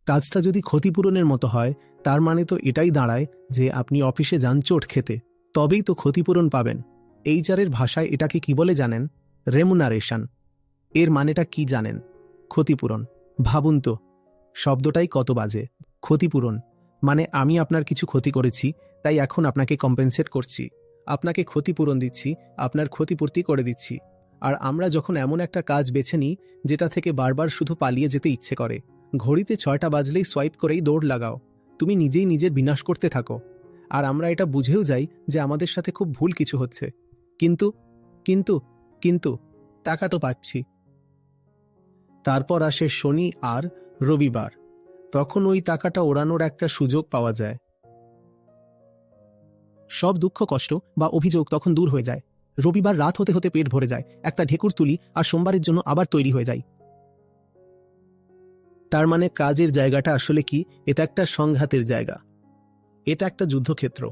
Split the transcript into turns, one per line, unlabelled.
কাজটা যদি ক্ষতিপূরণের মতো হয়, তার মানে তো এটাই দাঁড়ায় যে আপনি অফিসে যান চোট খেতে, তবেই তো ক্ষতিপূরণ পাবেন। এইচআরের ভাষায় এটাকে কি বলে জানেন? রেমুনারেশন। এর মানেটা কি জানেন? ক্ষতিপূরণ। ভাবুন তো, শব্দটাই কত বাজে। ক্ষতিপূরণ মানে আমি আপনার কিছু ক্ষতি করেছি, তাই এখন আপনাকে কম্পেনসেট করছি, আপনাকে ক্ষতিপূরণ দিচ্ছি, আপনার ক্ষতিপূর্তি করে দিচ্ছি। আর আমরা যখন এমন একটা কাজ বেছে নিই যেটা থেকে বারবার শুধু পালিয়ে যেতে ইচ্ছে করে, ঘড়িতে 6টা বাজলেই সোয়াইপ করেই দৌড় লাগাও, তুমি নিজেই নিজের বিনাশ করতে থাকো। আর আমরা এটা বুঝেও যাই যে আমাদের সাথে খুব ভুল কিছু হচ্ছে, কিন্তু কিন্তু কিন্তু টাকা তো পাচ্ছি। তারপর আসে শনি আর রবিবার, তখন ওই টাকাটা ওড়ানোর একটা সুযোগ পাওয়া যায়। সব দুঃখ কষ্ট বা অভিযোগ তখন দূর হয়ে যায়। রবিবার রাত হতে হতে পেট ভরে যায়, একটা ঢেকুর তুলি আর সোমবারের জন্য আবার তৈরি হয়ে যায়। তার মানে কাজের জায়গাটা আসলে কি? এটা একটা সংঘাতের জায়গা, এটা একটা যুদ্ধক্ষেত্র।